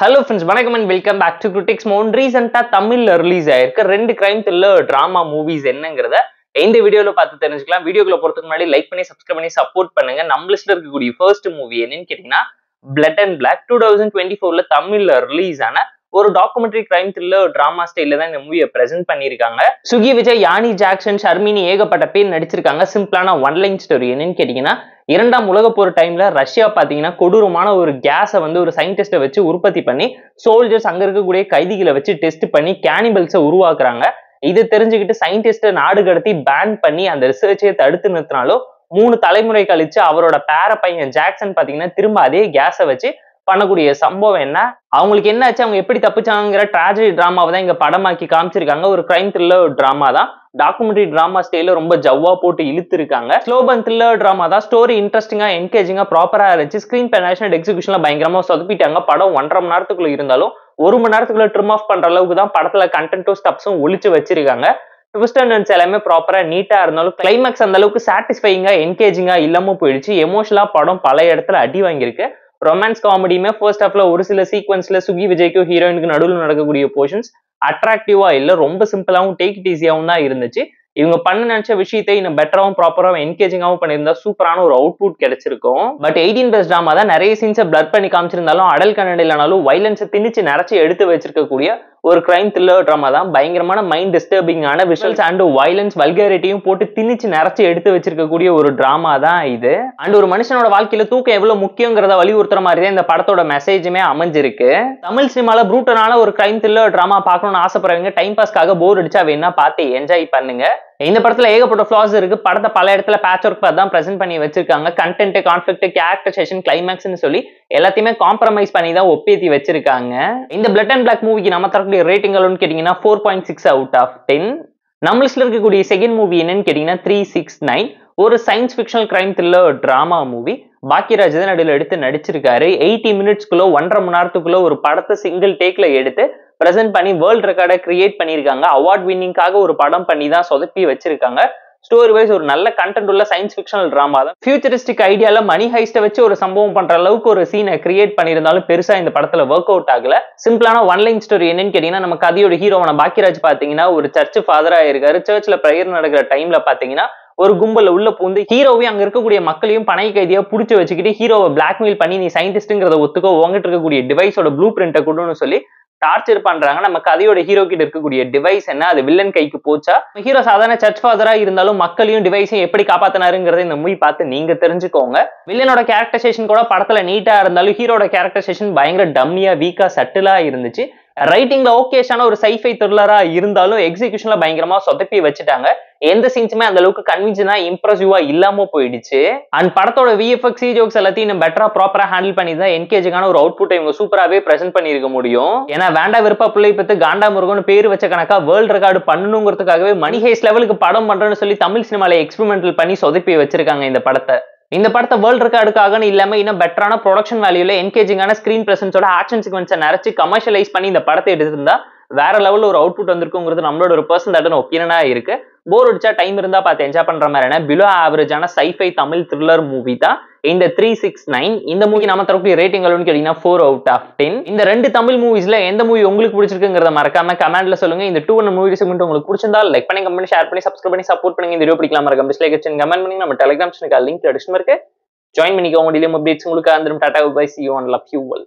Hello friends, வணக்கம் and welcome back to Critics Mode. ரீசெண்டா தமிழ்ல ரிலீஸ் ஆயிருக்க 2 கிரைம் த்ரில்லர் டிராமா மூவிஸ் என்னங்கறத இந்த வீடியோல பார்த்து தெரிஞ்சுக்கலாம். வீடியோக்குள்ள போறதுக்கு முன்னாடி லைக் பண்ணி சப்ஸ்கிரைப் பண்ணி சப்போர்ட் பண்ணுங்க. நம்ம லிஸ்ட்ல இருக்கக்கூடிய ஃபர்ஸ்ட் மூவி என்னன்னு கேட்டீங்கன்னா Blood and Black 2024ல தமிழ்ல ரிலீஸ் ஆன ஒரு டாக்குமெண்ட்ரி கிரைம் த்ரில்லர் டிராமா ஸ்டைல்ல தான் இந்த மூவியை பிரசன்ட் பண்ணிருக்காங்க. சுகி விஜய், யானி ஜாக்சன், ஷர்மினி ஏகப்பட்ட பேர் நடிச்சிருக்காங்க. சிம்பிளான ஒன் லைன் ஸ்டோரி என்னன்னு கேட்டீங்கன்னா, இரண்டாம் உலக போர் டைம்ல ரஷ்யா பாத்தீங்கன்னா கொடூரமான ஒரு கேஸை வந்து ஒரு சயின்டிஸ்ட வச்சு உற்பத்தி பண்ணி சோல்ஜர்ஸ் அங்க இருக்கக்கூடிய கைதிகளை வச்சு டெஸ்ட் பண்ணி கேனிபல்ஸை உருவாக்குறாங்க. இது தெரிஞ்சுக்கிட்டு சயின்டிஸ்ட நாடு கடத்தி பேன் பண்ணி அந்த ரிசர்ச்சையை தடுத்து நிறுத்தினாலும் 3 தலைமுறை கழிச்சு அவரோட பேர பையன் ஜாக்சன் பாத்தீங்கன்னா திரும்ப அதே கேஸை வச்சு பண்ணக்கூடிய சம்பவம் என்ன, அவங்களுக்கு என்ன ஆச்சு, அவங்க எப்படி தப்பிச்சாங்கிற ட்ராஜடி டிராமாவை தான் இங்க படமாக்கி காமிச்சிருக்காங்க. ஒரு கிரைம் த்ரில்லர் டிராமா தான். டாக்குமெண்ட்ரி டிராமா ஸ்டைல ரொம்ப ஜவ்வா போட்டு இழுத்து இருக்காங்க. ஸ்லோபன் த்ரில்லர் டிராமா தான். ஸ்டோரி இன்ட்ரெஸ்டிங்கா என்கேஜிங்கா ப்ராப்பரா இருந்துச்சு. ஸ்கிரீன் பேனேஷன் எக்ஸிகியூஷன்ல பயங்கரமா சொதப்பிட்டாங்க. படம் 1.5 மணி நேரத்துக்குள்ள இருந்தாலும் 1 மணி நேரத்துக்குள்ள ட்ரிம் ஆஃப் பண்ற அளவுக்கு தான் படத்துல கண்டென்ட்டும் ஸ்டப்ஸும் ஒழிச்சு வச்சிருக்காங்க. ட்விஸ்ட் அண்ட் டர்ன்ஸ் எல்லாமே ப்ராப்பரா நீட்டா இருந்தாலும் கிளைமேக்ஸ் அந்த அளவுக்கு சாட்டிஸ்ஃபைங்கா என்கேஜிங்கா இல்லாம போயிடுச்சு. எமோஷனலா படம் பல இடத்துல அடி வாங்கியிருக்கு. ரொமான்ஸ் காமெடியுமே ஃபர்ஸ்ட் ஹாஃப்ல ஒரு சில சீக்வன்ஸ்ல சுகி விஜய்க்கும் ஹீரோயினுக்கு நடுவில் நடக்கக்கூடிய போர்ஷன்ஸ் அட்ராக்டிவா இல்ல, ரொம்ப சிம்பிளாவும் டேக் இட் ஈஸியாவும் தான் இருந்துச்சு. இவங்க பண்ண நினைச்ச விஷயத்தை இன்னும் பெட்டராவும் ப்ராப்பராவும் என்கேஜிங்காவும் பண்ணியிருந்தா சூப்பரான ஒரு அவுட்புட் கிடைச்சிருக்கும். பட் 18+ டிராமா தான். நிறைய சீன்ஸை பிளர் பண்ணி காமிச்சிருந்தாலும் அடல் கன்னட இல்லைனாலும் வயலன்ஸை திணிச்சு நிறைச்சு எடுத்து வச்சிருக்கக்கூடிய ஒரு கிரைம் த்ரில்லர் டிராமா தான். பயங்கரமான மைண்ட் டிஸ்டர்பிங்கான விஷுவல்ஸ் அண்ட் வயலன்ஸ் வல்காரிட்டியும் போட்டு திணிச்சு நிறைச்சு எடுத்து வச்சிருக்கக்கூடிய ஒரு டிராமா தான் இது. அண்ட் ஒரு மனுஷனோட வாழ்க்கையில தூக்கம் எவ்வளவு முக்கியங்கிறத வலியுறுத்துற மாதிரி தான் இந்த படத்தோட மெசேஜுமே அமைஞ்சிருக்கு. தமிழ் சினிமால ப்ரூட்டனான ஒரு கிரைம் த்ரில்லர் டிராமா பார்க்கணும்னு ஆசைப்படுறவங்க டைம் பாஸ்க்காக போர் அடிச்சா வேணா பார்த்து என்ஜாய் பண்ணுங்க. இந்த படத்துல ஏகப்பட்ட ஃபிளாஸ் இருக்கு. படத்தை பல இடத்துல பேட்ச் ஒர்க் பார்த்து தான் பிரசென்ட் பண்ணி வச்சிருக்காங்க. கண்டென்ட், கான்ஃபிளிக்ட், கேரக்டரைசேஷன், கிளைமேக்ஸ்னு சொல்லி எல்லாத்தையுமே காம்ப்ரமைஸ் பண்ணி தான் ஒப்பேத்தி வச்சிருக்காங்க. இந்த பிளட் அண்ட் பிளாக் மூவிக்கு நம்ம தரக்கூடிய ரேட்டிங் எவ்வளவுன்னு கேட்டீங்கன்னா 4.6 அவுட் ஆஃப் 10. நம்ம லிஸ்ட்ல இருக்கக்கூடிய செகண்ட் மூவி என்னன்னு கேட்டீங்கன்னா 369, ஒரு science fictional crime thriller drama movie. Bhagyaraj தான் நடுவில் எடுத்து நடிச்சிருக்காரு. 80 மினிட்ஸ்க்குள்ள 1.5 மணி நேரத்துக்குள்ள ஒரு படத்தை சிங்கிள் டேக்ல எடுத்து பிரசென்ட் பண்ணி வேர்ல்ட் ரெக்கார்டை கிரியேட் பண்ணியிருக்காங்க. அவார்ட் வின்னிங்காக ஒரு படம் பண்ணி தான் சொதப்பி வச்சிருக்காங்க. ஸ்டோரி வைஸ் ஒரு நல்ல கண்டென்ட் உள்ள சயின்ஸ் ஃபிக்ஷனல் டிராமா தான். ஃபியூச்சரிஸ்டிக் ஐடியால மணி ஹைஸ்ட வச்சு ஒரு சம்பவம் பண்ற அளவுக்கு ஒரு சீனை கிரியேட் பண்ணியிருந்தாலும் பெருசா இந்த படத்துல ஒர்க் அவுட் ஆகல. சிம்பிளான ஒன் லைன் ஸ்டோரி என்னன்னு கேட்டீங்கன்னா, நம்ம கதையோட ஹீரோவான பாக்கியராஜ் பாத்தீங்கன்னா ஒரு சர்ச் ஃபாதரா இருக்காரு. சர்ச்ல பிரேயர் நடக்கிற டைம்ல பாத்தீங்கன்னா ஒரு கும்பல உள்ள பூந்து ஹீரோவையும் அங்க இருக்கக்கூடிய மக்களையும் பனை கைதியா புடிச்சு வச்சுக்கிட்டு ஹீரோவை பிளாக்மெயில் பண்ணி நீ சயின்டிஸ்ட்ங்கிறத ஒத்துக்கோ, உங்ககிட்ட இருக்கக்கூடிய டிவைஸோட ப்ளூ பிரிண்ட்டை கொடுன்னு சொல்லி டார்ச்சர் பண்றாங்க. நம்ம கதையோட ஹீரோ கிட்ட இருக்கக்கூடிய டிவைஸ் என்ன, அது வில்லன் கைக்கு போச்சா? ஹீரோ சாதாரண சர்ச் ஃபாதரா இருந்தாலும் மக்களையும் டிவைஸையும் எப்படி காப்பாத்தினாருங்கிறத இந்த மூவி பார்த்து நீங்க தெரிஞ்சுக்கோங்க. வில்லனோட கேரக்டரைசேஷன் கூட படத்துல நீட்டா இருந்தாலும் ஹீரோட கேரக்டரைசேஷன் பயங்கர டம்மியா வீக்கா சட்டிலா இருந்துச்சு. ரைட்டிங்ல ஓகேஷான ஒரு சைஃபை த்ரில்லரா இருந்தாலும் எக்ஸிகியூஷன்ல பயங்கரமா சொதப்பி வச்சுட்டாங்க. எந்த சீன்ஸுமே அந்த அளவுக்கு கன்வின்ஸா இம்ப்ரெசிவா இல்லாம போயிடுச்சு. அண்ட் படத்தோட விஎஃப்எக்ஸ், ஜோக்ஸ் எல்லாத்தையும் இன்னும் பெட்டரா ப்ராப்பரா ஹேண்டில் பண்ணி தான் என்கேஜிங்கான ஒரு அவுட்புட்டை இவங்க சூப்பராகவே பிரசென்ட் பண்ணிருக்க முடியும். ஏன்னா வேண்டா விருப்ப பிள்ளை பத்து காண்டா முருகன் பேர் வச்ச கணக்கா வேர்ல்ட் ரெக்கார்டு பண்ணணுங்கிறதுக்காகவே மணி ஹைஸ் லெவலுக்கு படம் பண்றேன்னு சொல்லி தமிழ் சினிமால எக்ஸ்பெரிமெண்டல் பண்ணி சொதப்பி வச்சிருக்காங்க இந்த படத்தை. இந்த படத்தை வேர்ல்ட் ரெக்கார்டுக்காக இல்லாம இன்னும் பெட்டரான ப்ரொடக்ஷன் வேல்யூல என்கேஜிங்கான ஸ்கிரீன் பிரசன்ஸோட ஆக்ஷன் சீக்வன்ஸை நிறைச்சு கமர்ஷியலைஸ் பண்ணி இந்த படத்தை எடுத்திருந்தா வேற லெவல்ல ஒரு அவுட்புட் வந்திருக்குங்கிறது நம்மளோட ஒரு பர்சனல் ஒப்பீனியனா இருக்கு. போர் அடிச்சா டைம் இருந்தா பார்த்து என்ஜாய் பண்ற மாதிரியான பிலோ ஆவரேஜான சைஃபை தமிழ் த்ரில்லர் மூவி தான் இந்த 369. இந்த மூவி நம்ம தரக்கூடிய ரேட்டிங் எவ்வளவுன்னு கேட்டீங்கன்னா 4 அவுட் ஆஃப் 10. இந்த 2 தமிழ் மூவிஸ்ல எந்த மூவி உங்களுக்கு பிடிச்சிருக்குங்கிறத மறக்காம கமெண்ட்ல சொல்லுங்க. இந்த 2 மூவிஸ் மட்டும் உங்களுக்கு பிடிச்சிருந்தா லைக் பண்ணி, கமெண்ட், ஷேர் பண்ணி, சப்ஸ்கிரைப் பண்ணி சப்போர்ட் பண்ணுங்க. இந்த வீடியோ பிடிக்கலாம் மறக்காம டிஸ்லைக் அடிச்சு கமெண்ட் பண்ணி நம்ம டெலிகிராம் சேனலுக்கு லிங்க் டிஸ்கிரிப்ஷன்ல இருக்கு. ஜாயின் பண்ணிக்கோங்க. டெய்லி அப்டேட்ஸ் உங்களுக்கு வந்துரும். Tata bye, see you and love you all.